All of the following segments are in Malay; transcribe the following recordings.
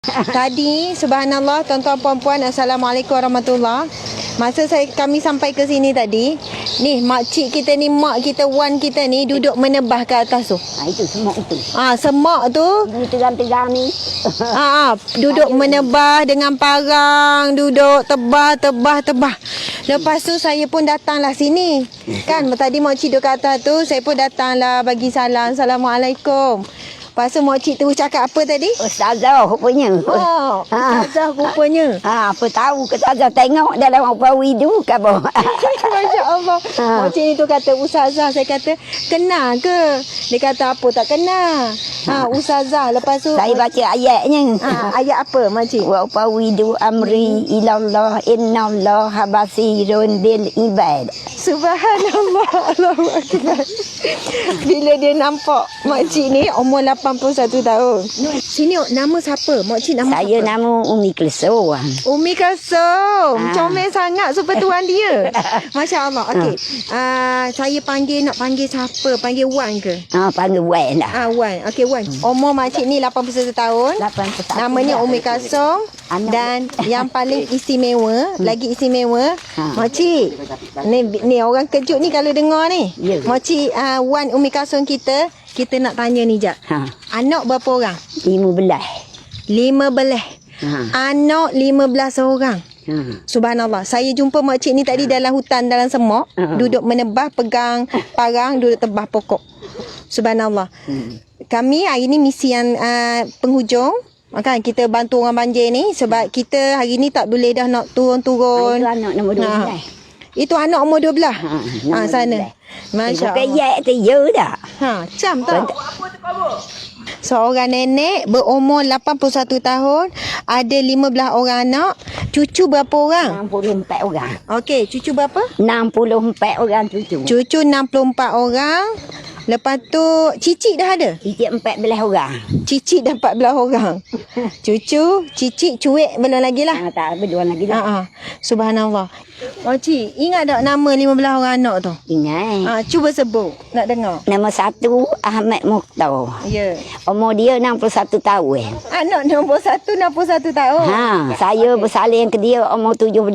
Tadi, subhanallah, tuan-tuan puan-puan, Assalamualaikum warahmatullahi. Masa kami sampai ke sini tadi, ni makcik kita ni, mak kita, wan kita ni duduk menebah ke atas tu. Itu semak itu. Semak tu. Ini tegang-tegang ni. Duduk menebah dengan parang, duduk tebah. Lepas tu saya pun datanglah sini. Kan tadi makcik duduk kat atas tu, saya pun datanglah bagi salam. Assalamualaikum. Lepas tu makcik tu cakap apa tadi? Ustazah rupanya. Ustazah rupanya. Apa tahu ke Ustazah tengok dalam apa widu ke apa. Masya Allah. Makcik ni tu kata, Ustazah. Saya kata, kenal ke? Dia kata, apa tak kenal? Ustazah. Lepas tu saya baca ayatnya. Ayat apa makcik? Wa widu amri ilallah innallaha basirun bil ibad. Subhanallah. Allahu Akbar. Bila dia nampak makcik ni umur 81 tahun. Sini nama siapa? Makcik nama saya siapa? Nama Umi Kelso. Umi Kasum. Comel sangat sepertuan dia. Masya Allah. Okey. Saya nak panggil siapa? Panggil Wan ke? Panggil Wan lah. Wan. Okey, Wan. Umur makcik ni 81 tahun. 81. Namanya Umi Kasum. Dan yang paling istimewa, lagi istimewa, makcik. Ni orang kejut ni kalau dengar ni. Ya. Makcik Wan Umi Kasum kita nak tanya ni jap. Anak berapa orang? 15. 15. Anak 15 orang. Subhanallah. Saya jumpa makcik ni tadi dalam hutan, dalam semak, duduk menebah, pegang parang, duduk tebah pokok. Subhanallah. Kami hari ni misi yang penghujung. Kan kita bantu orang banjir ni sebab kita hari ni tak boleh dah nak turun-turun. Itu anak nombor 12. Itu anak umur 12. Sana. Masya Bukan Allah. tu ya dah. Macam tak? Seorang nenek berumur 81 tahun, ada 15 orang anak, cucu berapa orang? 64 orang. Okey, cucu berapa? 64 orang cucu. Cucu 64 orang. Lepas tu cicit dah ada? Cicit 14 orang. Cicit dah 14 orang. Cucu, cicit, cuik belum lagi lah. Tak berdua lagi dah. Subhanallah. Cik, ingat tak nama 15 orang anak tu? Ingat. Cuba sebut, nak dengar. Nama satu Ahmad Mukhtar. Ya. Umur dia 61 tahun. Anak nombor 61 tahun. Saya bersalin ke dia umur 17.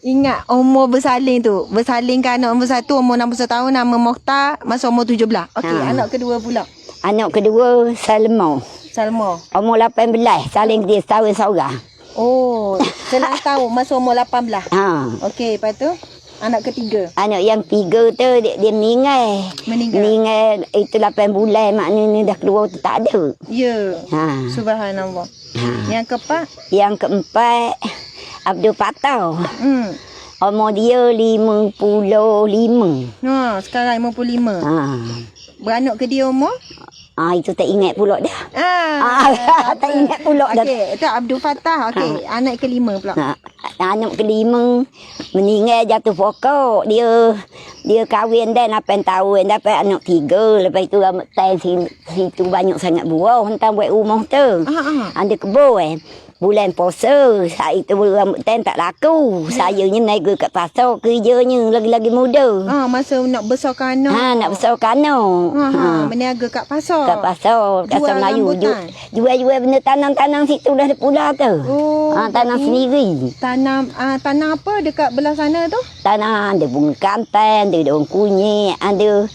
Ingat umur bersalin tu. Bersalin ke anak nombor 1 umur 61 tahun, nama Mokhtar, masa umur 17. Okey, anak kedua pula. Anak kedua Salma. Umur 18, saling ke dia setahun seorang. Selang tahun masa umur 18. Okey, lepas tu anak ketiga. Anak yang tiga tu dia meninggal. Meninggal itu 8 bulan, maknanya dah keluar tu tak ada. Ya. Subhanallah. Yang keempat? Yang keempat Abdul Fattah. Umur dia 55. Sekarang 55. Beranak ke dia umur? Itu tak ingat pula dah. Tak ingat pula dah. Okey, itu Abdul Fattah. Okey, anak kelima pula. Anak kelima meninggal jatuh pokok. Dia kahwin dah 8 tahun, dapat anak 3. Lepas tu rambut tan situ banyak sangat buah, hentam buat rumah tu. Ada kebun. Bulan puasa, saat itu rambut tan tak laku. Sayanya naik kat pasar, kerjanya lagi-lagi muda. Masa nak besarkan anak. Nak besarkan anak. Meniaga kat pasar. Kat pasar, kat Melayu. Jual-jual benda tanam-tanam situ dah pula tu. Tanam sendiri. Tanam apa dekat belah sana tu? Tanam ada bunga kantan, ada daun kunyit, ada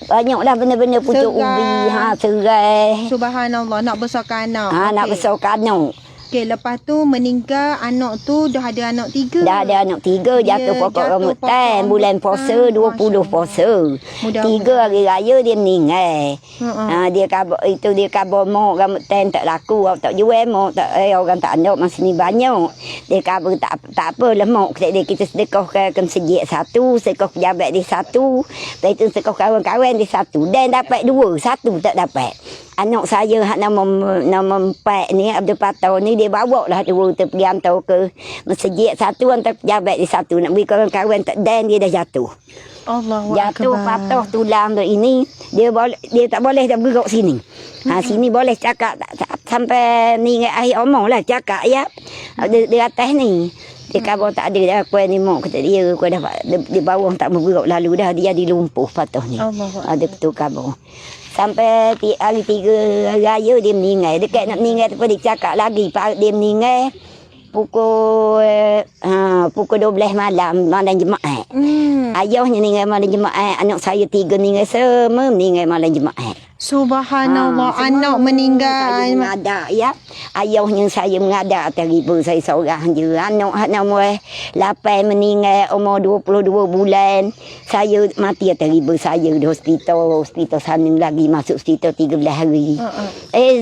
banyaklah benda-benda pucuk ubi, serai. Subhanallah, nak besarkan anak. Nak besarkan anak. Okey, lepas tu meninggal anak tu dah ada anak 3. Dah ada anak 3, jatuh pokok rambutan, bulan puasa, 20 puasa. 3 hari raya dia meninggal. Dia kabar mak rambutan tak laku, tak jual mak, orang tak ada masa ni banyak. Dia kabar tak apa lah mak, kita sedekahkan ke masjid 1, sedekah pejabat dia 1, lepas tu sedekah kawan-kawan dia 1, dan dapat 2, 1 tak dapat. Anak saya nama 4 ni, Abdul Fattah ni, dia bawa lah dua tu pergi hantar ke masjid 1, hantar pejabat di 1. Nak beri kawan-kawan tak, dan dia dah jatuh. Allahu jatuh Akbar. patah tulang tu ini, dia tak boleh dah bergerak sini. Sini boleh cakap sampai ni akhir umur lah cakap ya. Di atas ni. Dia kata tak ada dah kuih ni mak kata dia kuih dah di bawah tak bergerak lalu dah dia jadi lumpuh patah ni. Ada betul khabar. Sampai hari 3 raya dia meninggal. Dekat nak meninggal tu dia cakap lagi dia meninggal pukul 12 malam Jumaat. Ayahnya meninggal malam Jumaat, anak saya 3 meninggal semua meninggal malam Jumaat. Subhanallah, anak meninggal. Saya mengadak ya. Ayahnya saya mengadak teribu saya seorang je. Anak nama 8 meninggal umur 22 bulan. Saya mati teribu saya di hospital sana lagi masuk hospital 13 hari.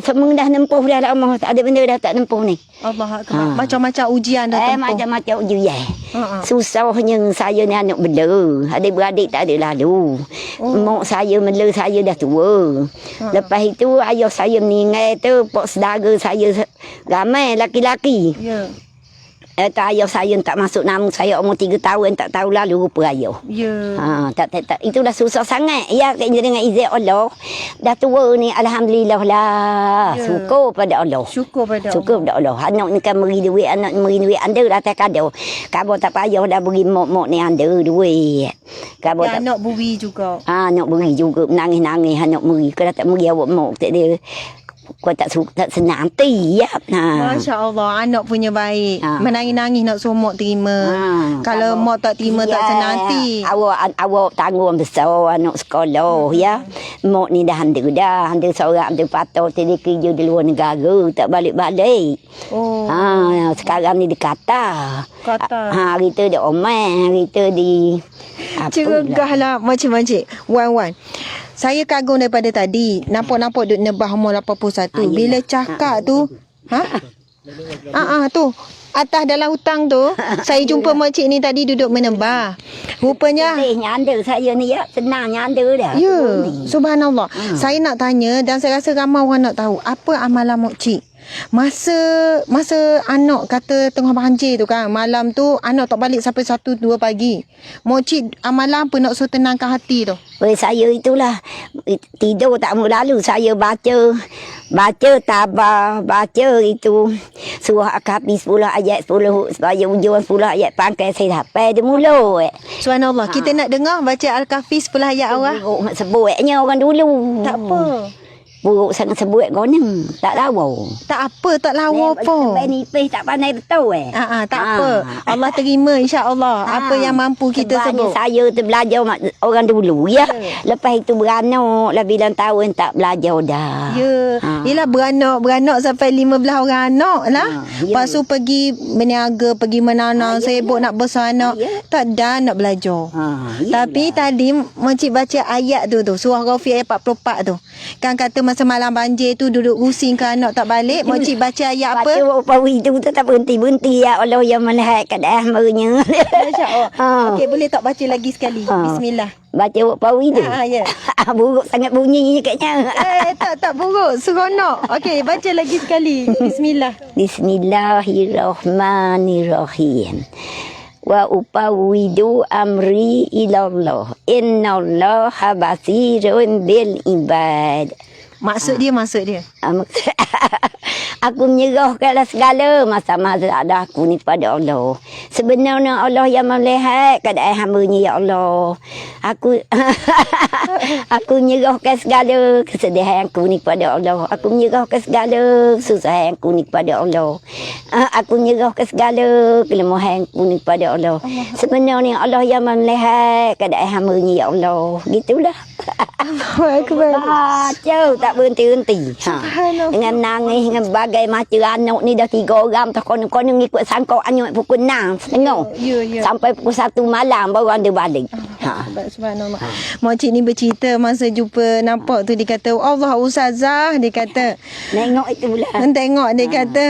Semua dah nempuh dah lama. Tak ada benda dah tak nempuh ni. Allah Akbar. Macam-macam ujian dah tempuh. Macam-macam ujian. Susahnya saya ni anak bela. Adik-beradik tak ada lalu. Mak saya mela saya dah tua. Lepas itu ayah saya meninggal tu, pak saudara saya ramai laki-laki. Ya. Ayah saya tak masuk nama saya umur 3 tahun tak tahu lalu rupa ayah. Ya. Tak itulah susah sangat. Ya dengan izin Allah dah tua ni alhamdulillah lah. Ya. Syukur pada Allah. Syukur pada Allah. Anak ni kan beri duit, anak ni beri duit anda dah tak ada. Kabar tak payah dah beri mak ni anda duit. Kabar tak anak beri juga. Anak beri juga menangis-nangis anak beri. Kalau tak beri awak mak tak dia kau tak senang hati ya. Masya Allah, anak punya baik. Menangis-nangis nak suruh mak terima. Kalau mak tak terima tak senang hati. Awak tanggung besar anak sekolah ya. Mak ni dah anda seorang anda patah dia kerja di luar negara tak balik-balik. Sekarang ni di Qatar. Hari tu di Oman, hari tu di Cergahlah makcik-makcik. Wan. Saya kagum daripada tadi. Nampak duk nebah umur 81. Bila cakap tu. Tu. Atas dalam hutang tu. Saya jumpa makcik ni tadi duduk menebah. Rupanya. Nyanda saya ni ya. Senang nyanda dah. Ya. Subhanallah. Saya nak tanya. Dan saya rasa ramai orang nak tahu. Apa amalan makcik? Masa anak kata tengah banjir tu kan, malam tu anak tak balik sampai 1-2 pagi. Makcik amalan apa nak suruh tenangkan hati tu? Saya itulah tidur tak mau lalu saya baca tabah, baca itu surah Al-Kahfi 10 ayat 10 supaya ujung 10 ayat pangkai saya sampai dia mula. Subhanallah, kita nak dengar baca Al-Kahfi 10 ayat awal. Sebutnya orang dulu. Tak apa. Buruk sangat sebut koneng. Tak lawa. Tak apa, tak lawa apa. Nipis tak pandai betul tak apa. Allah terima insya-Allah apa yang mampu kita sebut. Saya tu belajar orang dulu ya. Lepas itu beranak lah bilang tahun tak belajar dah. Ya. Yelah beranak sampai 15 orang anak lah. Lepas tu pergi berniaga, pergi menanam, sibuk nak besar anak. Tak dah nak belajar. Tapi tadi makcik baca ayat tu surah Ghafir ayat 44 tu. Kan kata masa malam banjir tu duduk rusing ke anak tak balik, makcik baca ayat apa? Baca pawi tu tak berhenti-berhenti ya Allah yang melihat keadaan merenya. Masya-Allah. Okey, boleh tak baca lagi sekali? Bismillah. Baca pawi tu. Ya. Buruk sangat bunyinya katnya. Tak buruk, seronok. Okey, baca lagi sekali. Bismillah. Bismillahirrahmanirrahim. Wa upawidu amri ilallah innallaha basirun bil ibad. Maksud dia Aku menyerahkanlah segala masa-masa ada aku ni pada Allah. Sebenarnya Allah yang melihat keadaan hamba-Nya ya Allah. Aku menyerahkan segala kesedihan aku ni pada Allah. Aku menyerahkan segala kesusahan aku ni pada Allah. Aku menyerahkan segala kelemahan aku ni pada Allah. Sebenarnya Allah yang melihat keadaan hamba-Nya ya Allah. Gitulah. Baca tak berhenti-henti. Dengan nangis dengan bagai macam anak ni dah 3 orang tak konon-konon ikut sangkau anak pukul 6:30 sampai pukul 1 malam baru anda balik. Subhanallah. Makcik ni bercerita masa jumpa nampak tu dia kata Allah ustazah, dia kata tengok itu pula. Tengok dia kata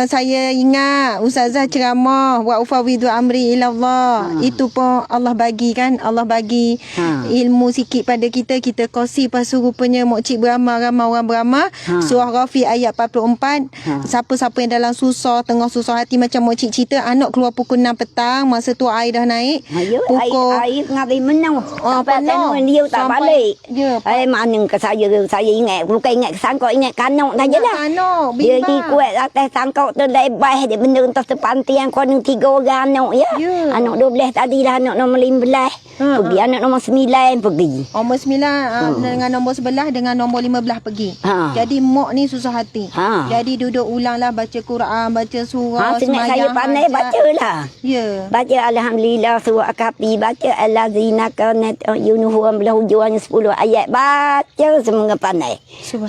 saya ingat ustazah ceramah wa ufawidu amri ilallah. Itu pun Allah bagi kan, Allah bagi ilmu sikit pada kita kongsi. Pasu rupanya makcik beramal, ramai orang beramal. Surah Ghafir ayat 44. Siapa-siapa yang dalam susah, tengah susah hati macam makcik cerita, anak keluar pukul 6 petang, masa tu air dah naik. Pukul air menang. Sampai tengok dia tak balik. Ya. Mana ke saya ingat. Bukan ingat sangkut, ingat kanok sajalah. Kanok, Dia bimbang. ikut atas sangkut tu lebih dia benda entah sepantian konon 3 orang anak ya. Anak 12 tadi dah anak nombor 15. Pergi anak nombor 9 pergi. Nombor 9 dengan nombor 11 dengan nombor 15 pergi. Jadi mak ni susah hati. Jadi duduk ulanglah baca Quran, baca surah, Sengat saya pandai bacalah. Ya. Baca Alhamdulillah surah Al-Kahfi, baca Al-Lazina kanat yunuhum belah hujurnya 10 ayat. Baca semua pandai.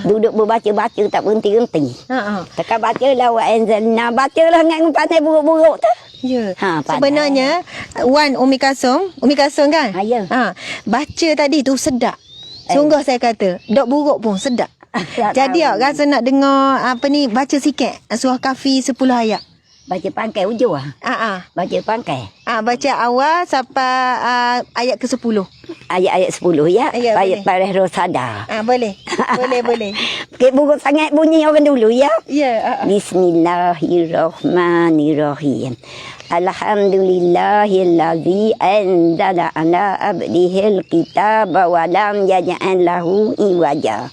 Duduk berbaca-baca tak berhenti-henti. Tekan bacalah wa anzalna, bacalah dengan pandai buruk-buruk tu. Ya. Sebenarnya Wan Umi Kasum kan? Ya. Baca tadi tu sedap. Sungguh saya kata, dok buruk pun sedap. Jadi rasa nak dengar baca sikit surah Kahfi 10 ayat. Baca pangkai hujur Baca pangkai. Baca awal sampai ayat ke-10. Ayat-ayat 10 ya. Ayat Pareh Rosada. Boleh. Boleh. Sikit buruk sangat bunyi orang dulu ya. Ya. Bismillahirrahmanirrahim. Alhamdulillahillazi anzala ala abdihil kitaba wa lam yaj'al lahu iwaja.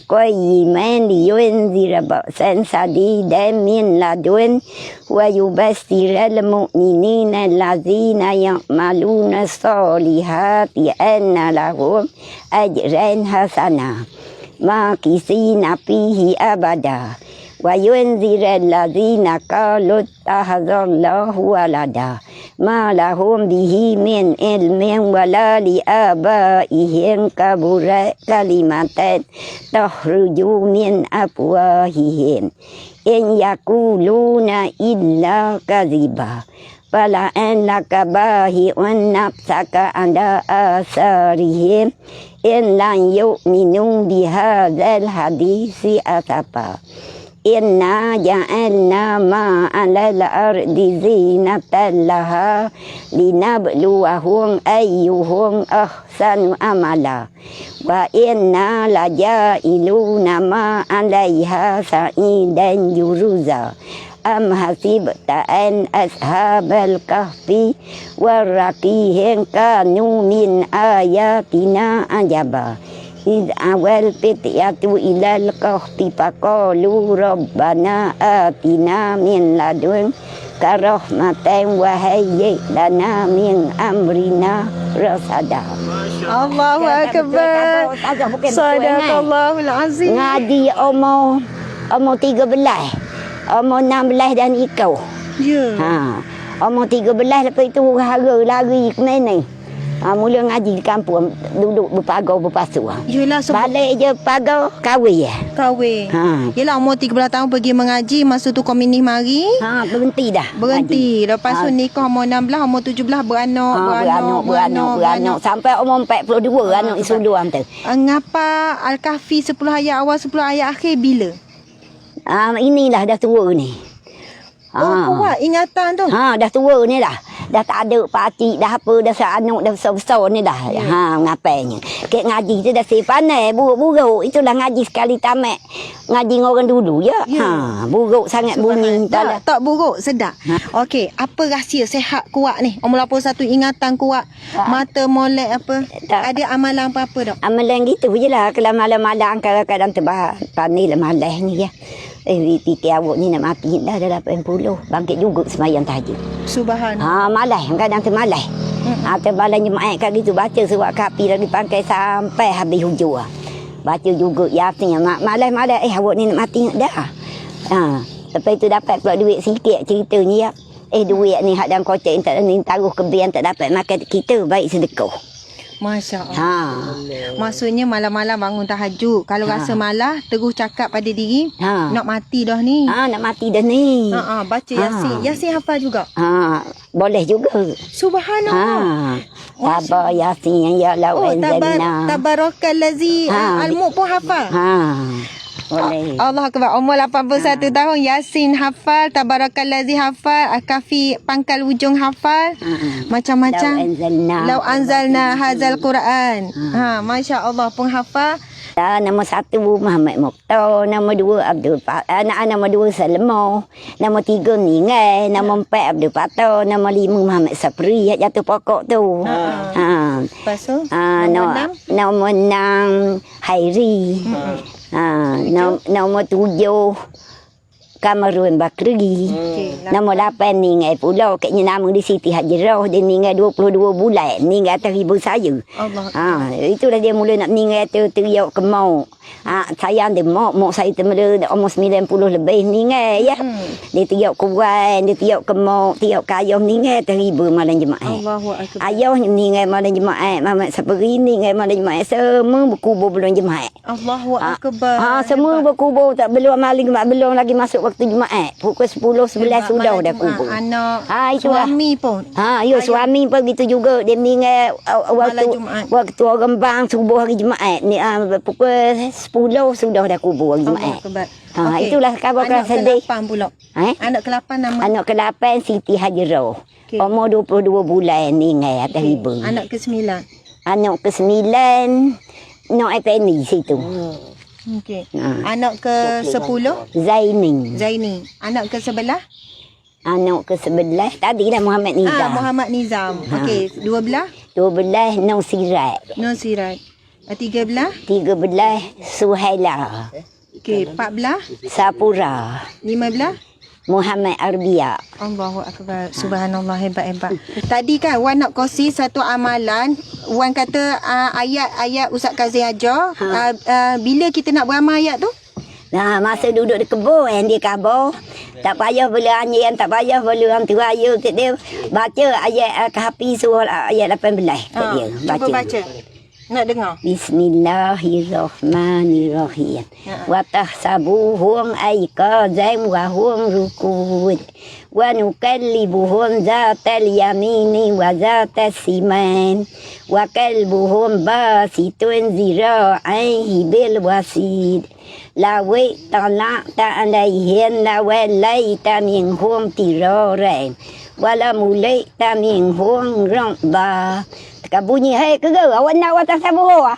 Qayyiman liyunzira ba'san sadidan min ladun wa yubassiral mu'minina allazina ya'maluna sholihati anna lahum ajran hasana makisina fihi abada wa yunziral ladzina qalu tahadzallahu walada ma lahum bihi min ilmin wala li abaihim kabura kalimatan takhruju min afwahihim in yakuluna illa kadhiba fala annaka bahi'un nafsaka ala asarihim in lan yu'minu bihadzal hadisi asafa. Inna ja'alna ma'alal ardi zinatan laha linabluwahum ayyuhum ahsanu amala wa inna laja'iluna ma'alaiha sa'idan juruza am hasibta an ashabal kahfi warraqihim kanu min ayatina ajaba إذ أول فتية إلى الكهف فقالوا ربنا آتنا من لدنك رحمة وهيئ لنا من أمرنا رشدا. Allahu Akbar. Sadaqallahul Azim. Ngaji umur 13, umur 16 dan ikau. Ya. Umur 13 lepas itu hara lari ke mana? Mula ngaji di kampung, duduk berpagar berpasu. Yelah, balik je pagar, kahwin ya. Kahwin. Yelah, umur 13 tahun pergi mengaji, masa tu komunis mari. Berhenti dah. Berhenti. Lepas tu nikah umur 16, umur 17 beranak. Sampai umur 42 anak isuluan tu. Ngapa Al-Kahfi 10 ayat awal 10 ayat akhir bila? Inilah dah tua ni. Kuat ingatan tu. Dah tua ni dah. Dah tak ada pakcik, dah apa, dah seanak, dah besar-besar ni dah. Ngapainya. Kek ngaji tu dah sepanai, buruk-buruk. Itulah ngaji sekali tamat. Ngaji dengan orang dulu, ya. Buruk sangat bunyi. Tak buruk, sedap. Okey, apa rahsia sehat kuat ni? Umur 81 ingatan kuat. Mata molek apa? Ada amalan apa-apa tak? Amalan gitu je lah. Kalau malam-malam kadang-kadang terbahar. Panik lah malam ni ya. Fikir awak ni nak mati dah 80. Bangkit juga semayang tahajud. Subhanallah. Malas. Kadang termalas. Terbalas jemaat kat gitu. Baca surat Kahfi lagi pangkai sampai habis hujur. Baca juga Yasin. Malas-malas. Awak ni nak mati dah. Lepas itu dapat pula duit sikit ceritanya ya. Duit ni hak dalam kocek tak ni taruh ke bian tak dapat makan kita. Baik sedekah. Masya Allah. Maksudnya malam-malam bangun tahajud. Kalau rasa malas, terus cakap pada diri, nak mati dah ni. Nak mati dah ni. Baca Yasin. Yasin hafal juga? Boleh juga. Subhanallah. Tabar Yasin ya la anzalna. Tabarakallazi al-mulk pun hafal. Boleh. Allah Akbar. Umur 81 tahun Yasin hafal, Tabarakallazi hafal, Al-Kahfi pangkal ujung hafal. Macam-macam. Lau anzalna hazal Quran. Masya-Allah pun hafal. Nama 1 Muhammad Mokhtar, nama 2 Abdul nama 2 Salmo, nama 3 Ningai, nama 4 Abdul Patah, nama 5 Muhammad Sapri jatuh pokok tu. Lepas tu Nama 6 Hairi. Nama 7 Kamarun Bakri. Nama 8 Ningai Pulau. Kayaknya nama di Siti Hajarah. Dia Ningai 22 bulan. Ningai atas ibu saya. Itulah dia mula nak Ningai tu teriak ke mak. Sayang dia mak saya tu mula umur 90 lebih Ningai ya. Dia teriak kuat, dia teriak ke mak, teriak ke ayah Ningai teribu malam Jumaat. Ayah Ningai malam Jumaat, Mamat Sapri Ningai malam Jumaat, semua berkubur bulan Jumaat. Allahu akbar. Semua berkubur tak belum malam Jumaat, belum lagi masuk waktu Jumaat. Pukul 10 11 sudah kubur. Anak itulah. suami pun. Suami pun begitu juga. Dia meninggal waktu orang bang subuh hari Jumaat. Ni pukul 10 sudah dah kubur hari Jumaat. Itulah khabar sedih. Anak ke-8 pula. Anak ke-8 nama. Anak ke-8 Siti Hajarah. Umur 22 bulan meninggal atas ibu. Anak ke-9. Anak ke-9 Nok Eteni situ. Okey. Anak ke-10 Zaini. Anak ke-11 Anak ke-11 tadi dah Muhammad Nizam. Muhammad Nizam. Okey, 12 Nur Sirat. 13 Suhaila. Okey, 14 Sapura. 15 Muhammad Arbia. Allahu akbar. Subhanallah, hebat. Tadi kan Wan nak kongsi satu amalan. Wan kata ayat Ustaz Kazim ajar. Bila kita nak beramal ayat tu? Masa duduk di kebun dia khabar. Tak payah boleh anjing, tak payah boleh orang tua ayu dia baca ayat Kahfi surah ayat 18 dia cuba baca. Nak dengar. Bismillahirrahmanirrahim. Wa tahsabuhum ayqazan wa hum rukud. Wa nukallibuhum zatal yamini wa zatas siman. Wa kalbuhum basitun zira'aihi bil wasid. Lawi talaqta alaihim lawallaita minhum tiraran. Wala mulaita minhum ramba. Tekan bunyi hai ke awak nak atas sabuh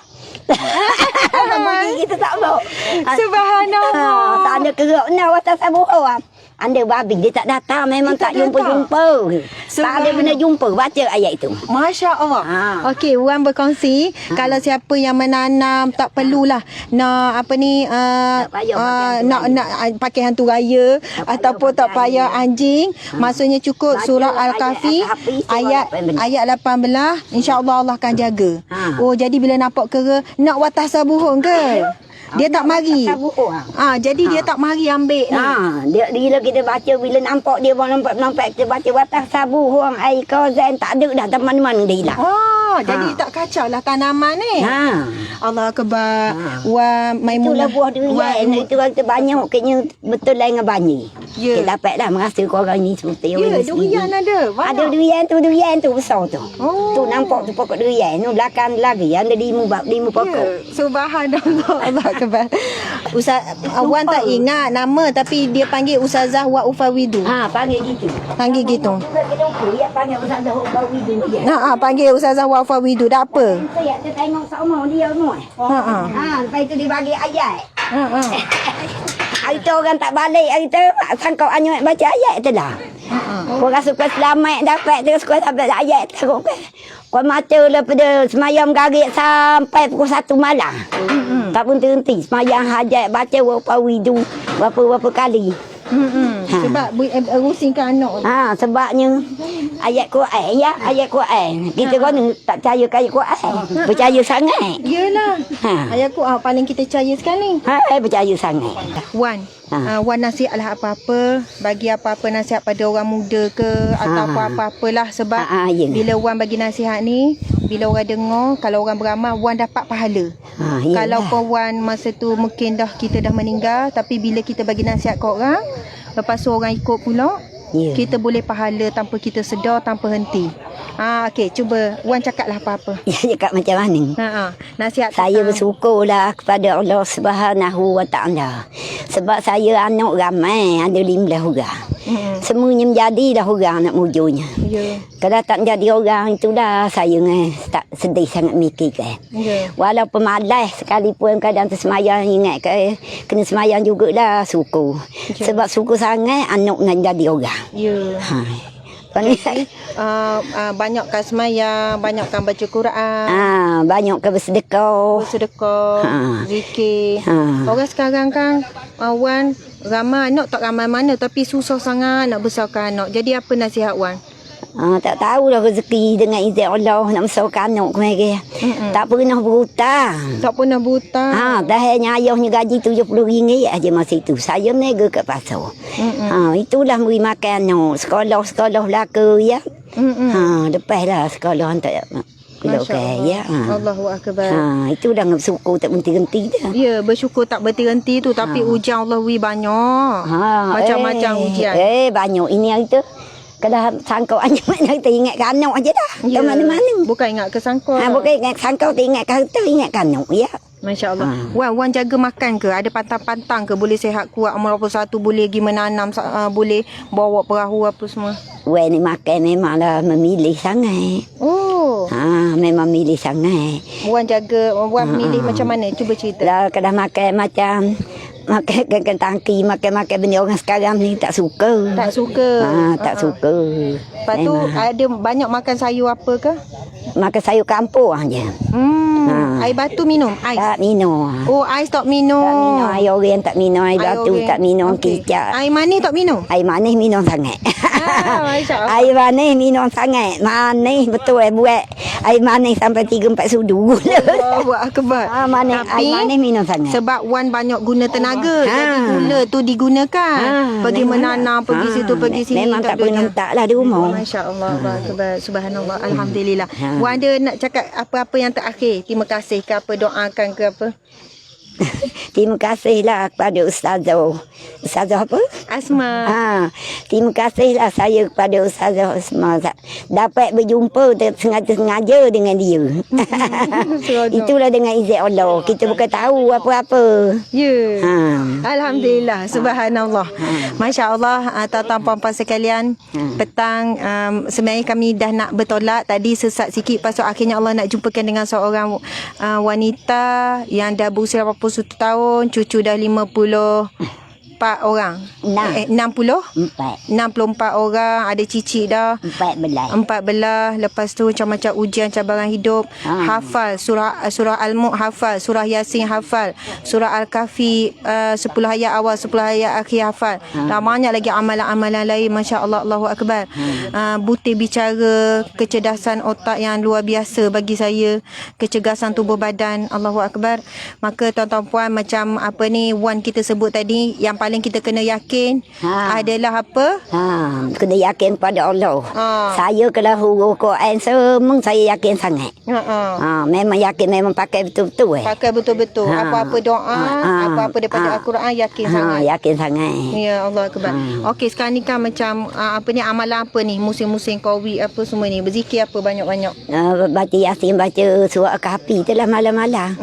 bunyi kita tak mau. Subhanallah. Tak ada kerak nak atas sabuh anda babi dia tak datang memang tak jumpa. Tak ada benda jumpa baca ayat itu. Masya-Allah. Okey, Wan berkongsi kalau siapa yang menanam tak perlulah nak nak pakai hantu raya ataupun tak payah anjing. Maksudnya cukup surah Al-Kahfi ayat 18 insya-Allah Allah akan jaga. Jadi bila nampak kera nak watah sabuhun ke? Dia tak mari. Jadi dia tak mari ambil ni. Dia bila kita baca bila nampak dia nampak kita baca watah sabuh orang air kozan tak ada dah teman-teman dia hilang. Jadi tak kacau lah tanaman ni. Allah akbar. Wa Maimunah. Itulah buah durian. Itu kita banyak kayaknya betul lah dengan banyak. Kita dapat dah merasa korang ni seperti durian ada. Ada durian tu besar tu. Tu nampak tu pokok durian. Tu belakang lagi ada 5 pokok. Subhanallah. Allah akbar. Ustaz Wan tak ingat nama tapi dia panggil Ustazah wa Ufawidu. Panggil gitu. Panggil gitu. Dia panggil Ustazah wa Ufawidu dia. Panggil Ustazah wa Ufawidu dah apa? Saya tengok sama dia semua. Lepas itu dia bagi ayat. Hari tu orang tak balik hari tu sangkau anyut baca ayat tu lah. Orang suka selamat dapat terus suka sampai ayat teruk. Kau mata daripada semayam garik sampai pukul 1 malam. Tak berhenti semayang hajat baca berapa widu berapa kali. Sebab rusingkan anak. Sebabnya ayat Quran ya, ayat Quran. Kita kan tak percaya ke ayat Quran. Percaya sangat. Yalah. Ayat Quran paling kita percaya sekali. Percaya sangat. Wan nasihat lah apa-apa, bagi apa-apa nasihat pada orang muda ke atau apa-apalah sebab bila Wan bagi nasihat ni, bila orang dengar, kalau orang beramal Wan dapat pahala. Kalau kau Wan masa tu mungkin kita dah meninggal, tapi bila kita bagi nasihat kat orang, lepas tu orang ikut pula, kita boleh pahala tanpa kita sedar, tanpa henti. Okey, cuba Wan cakaplah apa-apa. Ya, cakap macam mana? Nasihat Saya tentang- bersyukurlah kepada Allah Subhanahu Wa Taala. Sebab saya anak ramai, ada 15 orang. Semuanya menjadilah orang nak mujurnya. Ya. Kalau tak jadi orang itu dah saya tak sedih sangat mikir kan. Ya. Walaupun malas sekalipun kadang tersemayang ingat ke kena semayang jugalah syukur. Ya. Sebab syukur sangat anak nak jadi orang. Ya. Ha. Jadi, banyakkan semayang, banyakkan baca Quran, banyak ke bersedekah. bersedekah, zikir. Orang sekarang kan Wan ramai anak tak ramai mana tapi susah sangat nak besarkan anak. Jadi apa nasihat Wan? Tak tahulah rezeki dengan izin Allah nak besarkan anak kemarin. Tak pernah berhutang. Tak pernah buta. Dah hanya ayahnya gaji RM70 aja masa itu. Saya meniaga kat pasar. Itulah beri makan anak. Sekolah belaka ya. Lepas lah sekolah hantar Masya ya. Allahu Akbar. Itu dah bersyukur tak berhenti-henti dah. Ya, bersyukur tak berhenti tu tapi ujian Allah banyak. Macam-macam ujian. Banyak ini hari tu. Kalau sangkau aja mana kita ingat ke anak aja dah. Ya. Ke mana-mana. Bukan ingat ke sangkau. Bukan ingat sangkau, ingat ke harta, ingat ke anak ya. Masya Allah. Wan jaga makan ke? Ada pantang-pantang ke? Boleh sehat kuat umur 21, boleh pergi menanam, boleh bawa perahu apa semua? Weh ni makan memanglah memilih sangat. Oh. Memang milih sangat. Wan jaga, Wan milih macam mana? Cuba cerita. Lah kadang makan macam makan tangki, makan benda orang sekarang ni tak suka. Tak suka. Tak suka. Lepas tu ada banyak makan sayur apa ke? Makan sayur kampung aja. Air batu minum? Ais? Tak minum. Oh, ais tak minum. Tak minum. Air orang tak minum. Air batu orang. tak minum. Okey. Kicap. Air manis tak minum? Air manis minum sangat. Masya Allah. Air manis minum sangat. Manis betul buat air manis sampai 3-4 sudu. Allahu Akbar. Manis, Tapi air manis minum sangat. sebab Wan banyak guna tenaga. Jadi gula tu digunakan. Pergi menanam, pergi situ, pergi sini. Memang tak pernah tak lah di rumah. Masya Allah. Subhanallah. Alhamdulillah. Wan ada nak cakap apa-apa yang terakhir? Terima kasih ke apa? Doakan ke apa? Terima kasihlah kepada Ustazah. Ustazah apa? Asma. Terima kasihlah saya kepada Ustazah Asma. Dapat berjumpa sengaja-sengaja dengan dia. Itulah dengan izin Allah. Kita bukan tahu apa-apa. Ya. Alhamdulillah. Subhanallah. Masya Allah. Tuan-tuan puan-puan sekalian. Petang sebenarnya kami dah nak bertolak. Tadi sesat sikit. Lepas tu akhirnya Allah nak jumpakan dengan seorang wanita yang dah berusia 81 tahun. Cucu dah 54 orang. 64 orang. Ada cicit dah 14. Lepas tu macam-macam ujian cabaran hidup. Hafal surah Al-Mulk, hafal surah Yasin, hafal surah Al-Kahfi 10 ayat awal, 10 ayat akhir, hafal. Dan banyak lagi amalan-amalan lain. Masya Allah, Allahu Akbar. Butir bicara, kecerdasan otak yang luar biasa bagi saya, kecergasan tubuh badan. Allahu Akbar. Maka tuan-tuan puan, macam apa ni Wan kita sebut tadi, yang paling kita kena yakin adalah apa? Kena yakin pada Allah. Saya kalau huruf Quran semua saya yakin sangat. Memang yakin, memang pakai betul-betul. Pakai betul-betul. Apa-apa doa, apa-apa daripada Al-Quran yakin sangat. Yakin sangat. Ya Allah Akbar. Okey, sekarang ni kan macam apa ni, amalan apa ni? Musim-musim Covid apa semua ni? Berzikir apa banyak-banyak? Baca Yasin, baca surah Al-Kahfi tu lah malam-malam.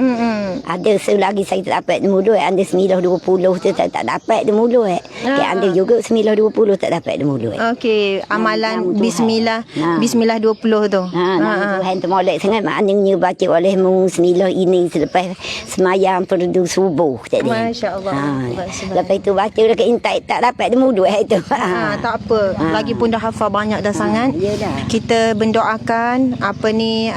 Ada selagi saya tak dapat mulut, ada 9.20 tu tak dapat mulut. Ada juga 9.20 tak dapat mulut. Nama Okey, amalan bismillah. Bismillah 20 tu. Tuhan tu molek sangat, maknanya baca olehmu bismillah ini selepas semayang perdu subuh tadi. Masya Allah. Lepas itu baca dekat intai tak dapat mulut itu. Tak apa. Lagipun dah hafal banyak dah sangat. Kita mendoakan apa ni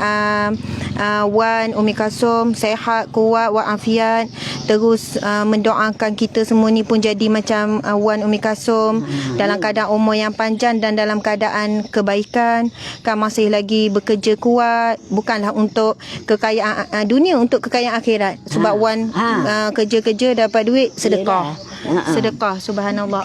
Wan Umi Kasum sehat, kuat, walafiat. Terus mendoakan kita semua ni pun jadi macam Wan Umi Kasum, dalam keadaan umur yang panjang dan dalam keadaan kebaikan. Kan masih lagi bekerja kuat, bukanlah untuk kekayaan dunia, untuk kekayaan akhirat. Sebab Wan kerja-kerja dapat duit, sedekah. Sedekah, subhanallah.